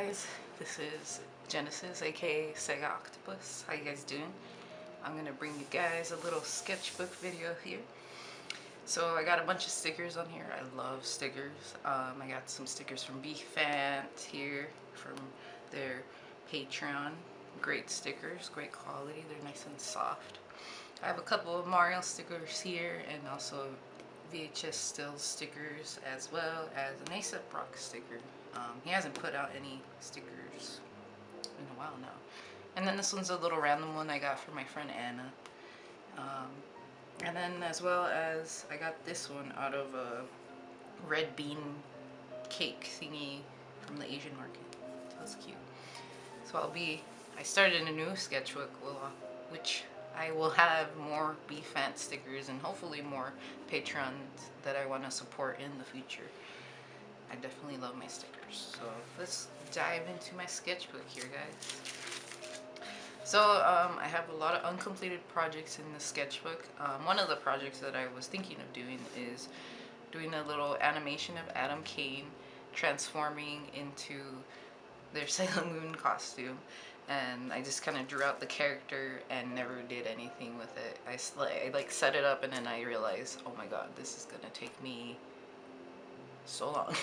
guys, this is Genesis, aka Sega Octopus. How you guys doing? I'm gonna bring you guys a little sketchbook video here. So I got a bunch of stickers on here. I love stickers. I got some stickers from BFant here from their Patreon. Great stickers, great quality. They're nice and soft. I have a couple of Mario stickers here and also VHS still stickers, as well as an A$AP Rock sticker. He hasn't put out any stickers in a while now. And then this one's a little random one I got from my friend Anna. And then as well as I got this one out of a red bean cake thingy from the Asian market. So that's cute. So I started a new sketchbook, which I will have more BFant stickers and hopefully more patrons that I want to support in the future. I definitely love my stickers. So let's dive into my sketchbook here, guys. So I have a lot of uncompleted projects in the sketchbook. One of the projects that I was thinking of doing is doing a little animation of Adam Kane transforming into their Sailor Moon costume. And I just kind of drew out the character and never did anything with it. I like set it up and then I realized, oh my god, this is gonna take me so long.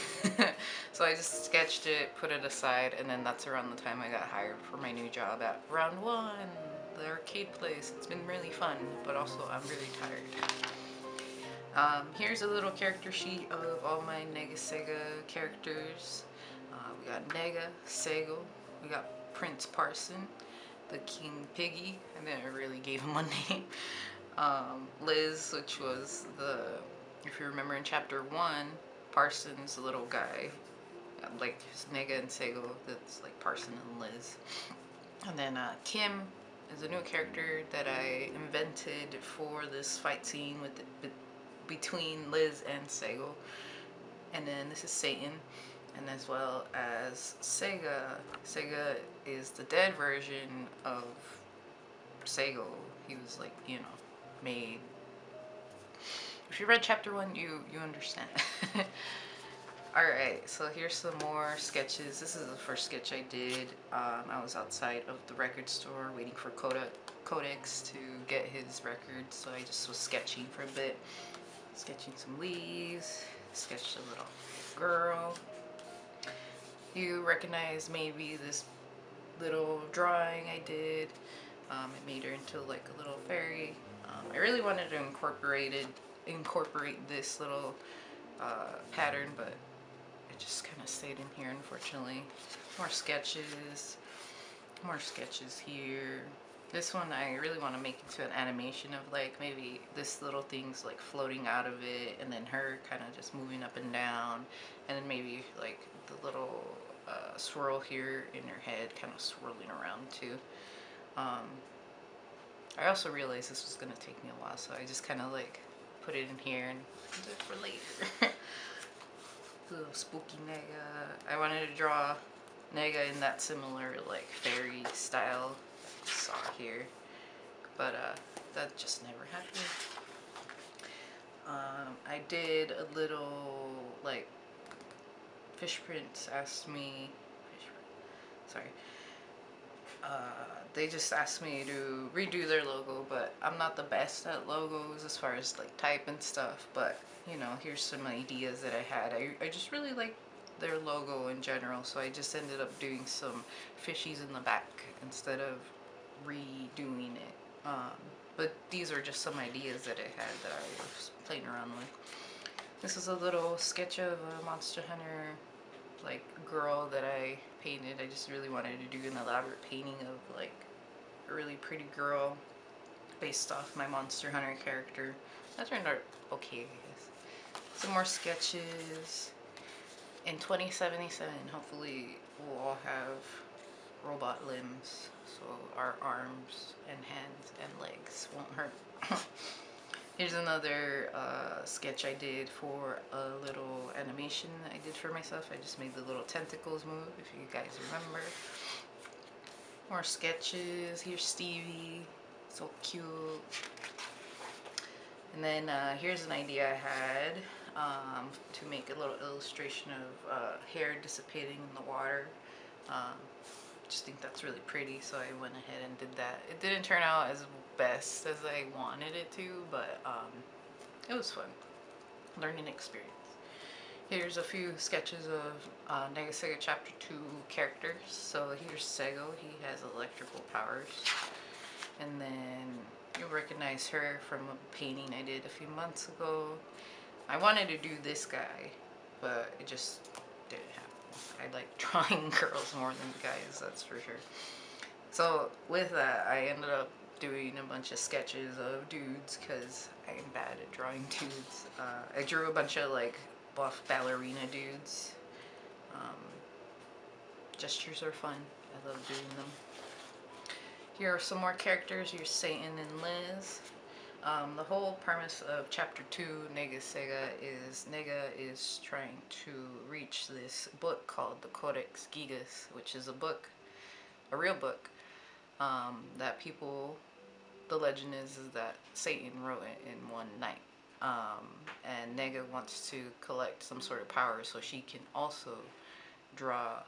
So I just sketched it, put it aside, and then that's around the time I got hired for my new job at Round 1, the arcade place. It's been really fun, but also I'm really tired. Here's a little character sheet of all my Nega Sega characters. We got Nega, Sego, we got Prince Parson, the King Piggy, and then I really gave him a name. Liz, which was if you remember in chapter 1, Parson's the little guy, like Nega and Sego, that's like Parson and Liz. And then Kim is a new character that I invented for this fight scene between Liz and Sego. And then this is Satan. And as well as Sega. Sega is the dead version of Sego. He was like, you know, made. If you read chapter 1, you understand. Alright, so here's some more sketches. This is the first sketch I did. I was outside of the record store waiting for Codex to get his record, so I just was sketching for a bit. Sketching some leaves, sketched a little girl. You recognize maybe this little drawing I did. I made her into like a little fairy. I really wanted to incorporate this little pattern, but it just kind of stayed in here, unfortunately. More sketches here. This one I really want to make into an animation of like maybe this little thing's like floating out of it, and then her kind of just moving up and down, and then maybe like the little swirl here in her head kind of swirling around too. I also realized this was going to take me a while, so I just kind of like put it in here and do it for later. Little spooky Nega. I wanted to draw Nega in that similar like fairy style that you saw here, but that just never happened. I did a little like Fish Prince asked me, they just asked me to redo their logo, but I'm not the best at logos as far as like type and stuff, but you know, here's some ideas that I had. I just really like their logo in general, so I just ended up doing some fishies in the back instead of redoing it. But these are just some ideas that I had that I was playing around with. This is a little sketch of a Monster Hunter like girl that I painted. I just really wanted to do an elaborate painting of like a really pretty girl based off my Monster Hunter character. That turned out okay, I guess. Some more sketches. In 2077, hopefully we'll all have robot limbs, so our arms and hands and legs won't hurt. Here's another sketch I did for a little animation I did for myself. I just made the little tentacles move, if you guys remember. More sketches. Here's Stevie. So cute. And then here's an idea I had to make a little illustration of hair dissipating in the water. Just think that's really pretty, so I went ahead and did that. It didn't turn out as best as I wanted it to, but it was fun. Learning experience. Here's a few sketches of Nega Sega Chapter 2 characters. So here's Sego. He has electrical powers. And then you'll recognize her from a painting I did a few months ago. I wanted to do this guy, but it just didn't happen. I like drawing girls more than guys, that's for sure. So with that, I ended up doing a bunch of sketches of dudes because I am bad at drawing dudes. I drew a bunch of like buff ballerina dudes. Gestures are fun. I love doing them. Here are some more characters. Here's Satan and Liz. The whole premise of Chapter 2, Nega Sega, is Nega is trying to reach this book called the Codex Gigas, which is a book, a real book, that people, the legend is that Satan wrote it in one night. And Nega wants to collect some sort of power so she can also draw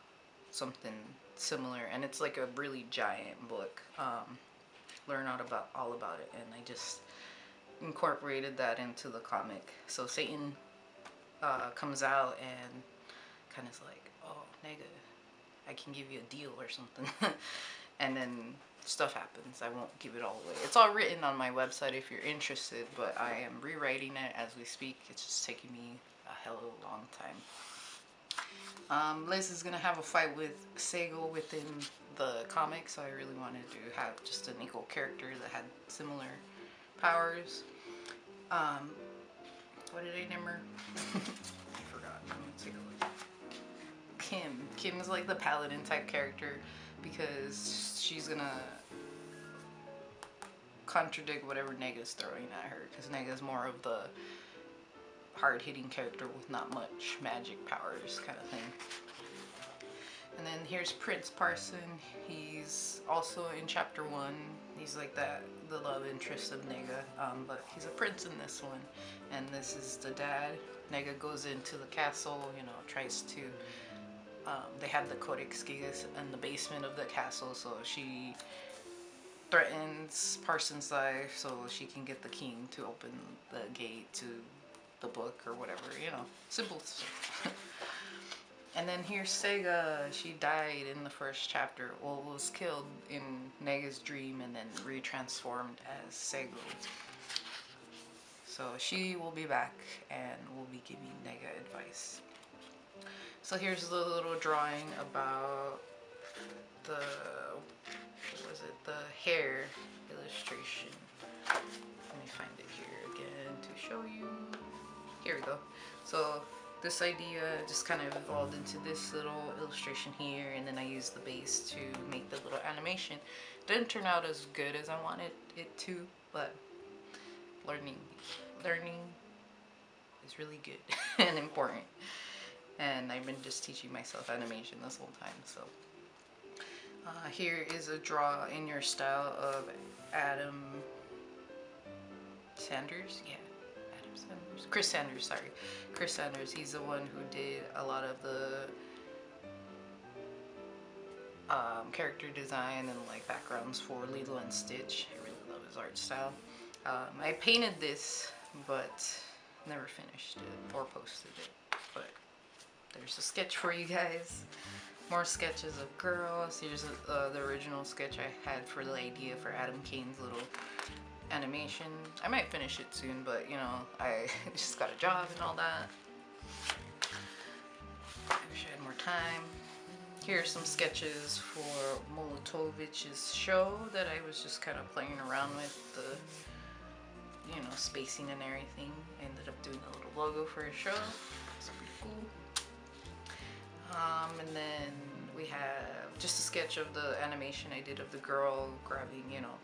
something similar, and it's like a really giant book. Learn all about it, and I just incorporated that into the comic. So Satan comes out and kind of like, oh, Nega, I can give you a deal or something. And then stuff happens. I won't give it all away. It's all written on my website if you're interested, but I am rewriting it as we speak. It's just taking me a hell of a long time. Liz is going to have a fight with Sego within the comic, so I really wanted to have just an equal character that had similar powers. What did I name her? I forgot. Let me take a look. Kim. Kim is like the paladin type character because she's gonna contradict whatever Nega's throwing at her, because Nega's more of the hard-hitting character with not much magic powers kind of thing. And then here's Prince Parson. He's also in Chapter 1. He's like the love interest of Nega, but he's a prince in this one. And this is the dad. Nega goes into the castle, you know, tries to, they have the Codex Gigas in the basement of the castle, so she threatens Parson's life so she can get the king to open the gate to the book or whatever, you know, simple stuff. And then here's Sega. She died in the first chapter. Well, was killed in Nega's dream and then retransformed as Sego. So she will be back and will be giving Nega advice. So here's the little drawing about the, what was it, the hair illustration. Let me find it here again to show you. Here we go. So this idea just kind of evolved into this little illustration here, and then I used the base to make the little animation. Didn't turn out as good as I wanted it to, but learning is really good and important. And I've been just teaching myself animation this whole time. So here is a draw in your style of Adam Sanders. Yeah. Chris Sanders, sorry. Chris Sanders, he's the one who did a lot of the character design and like backgrounds for Lilo and Stitch. I really love his art style. I painted this, but never finished it or posted it. But there's a sketch for you guys. More sketches of girls. Here's the original sketch I had for the idea for Adam Kane's little animation. I might finish it soon, but you know, I just got a job and all that. I wish I had more time. Here's some sketches for Molotovich's show that I was just kind of playing around with, the, you know, spacing and everything. I ended up doing a little logo for his show. It's pretty cool. And then we have just a sketch of the animation I did of the girl grabbing, you know,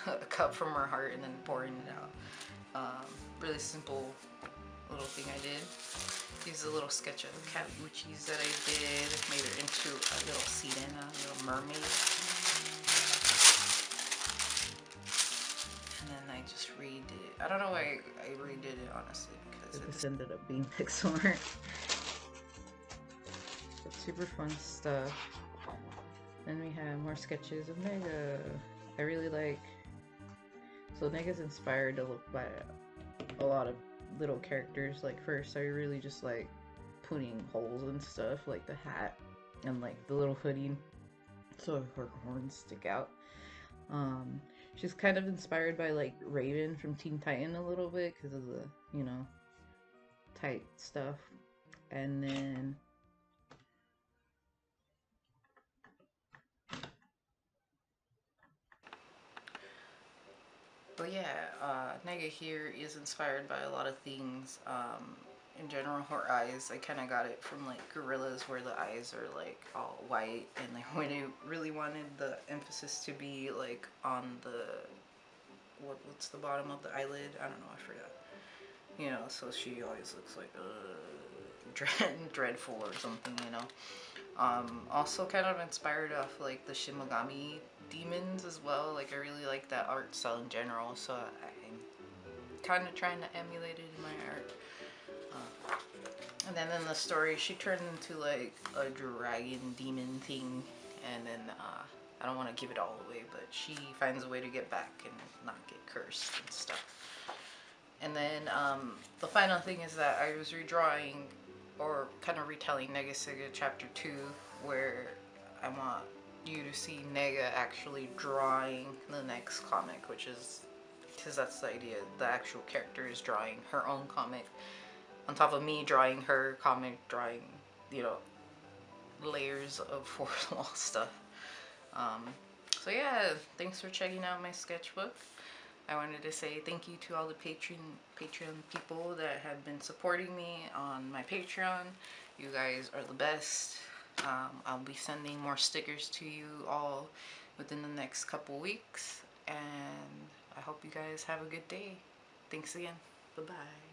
a cup from her heart and then pouring it out. Really simple little thing I did. Here's a little sketch of Cavucci's that I did. Made her into a little sirena, a little mermaid. And then I just redid it. I don't know why I redid it, honestly, because this ended up being pixel art. It's Super fun stuff. Then we have more sketches of Nega. I really like. So Nega's inspired to look by a lot of little characters. Like first, I really just like putting holes and stuff, like the hat and like the little hoodie, so her horns stick out. Um, she's kind of inspired by like Raven from Teen Titan a little bit because of the, you know, tight stuff. And then but yeah, Nega here is inspired by a lot of things. In general, her eyes, I kind of got it from like gorillas, where the eyes are like all white, and like when I really wanted the emphasis to be like on the what's the bottom of the eyelid? I don't know, I forgot. You know, so she always looks like dreadful or something, you know. Also kind of inspired off like the Shimogami demons as well. Like I really like that art style in general, so I'm kind of trying to emulate it in my art. And then in the story, she turned into like a dragon demon thing, and then I don't want to give it all away, but she finds a way to get back and not get cursed and stuff. And then the final thing is that I was redrawing or kind of retelling Nega Sega Chapter 2, where I want you to see Nega actually drawing the next comic, which is, because that's the idea, the actual character is drawing her own comic on top of me drawing her comic, drawing, you know, layers of fourth wall stuff. So yeah, thanks for checking out my sketchbook. I wanted to say thank you to all the Patreon people that have been supporting me on my Patreon. You guys are the best. I'll be sending more stickers to you all within the next couple weeks, and I hope you guys have a good day. Thanks again. Bye-bye.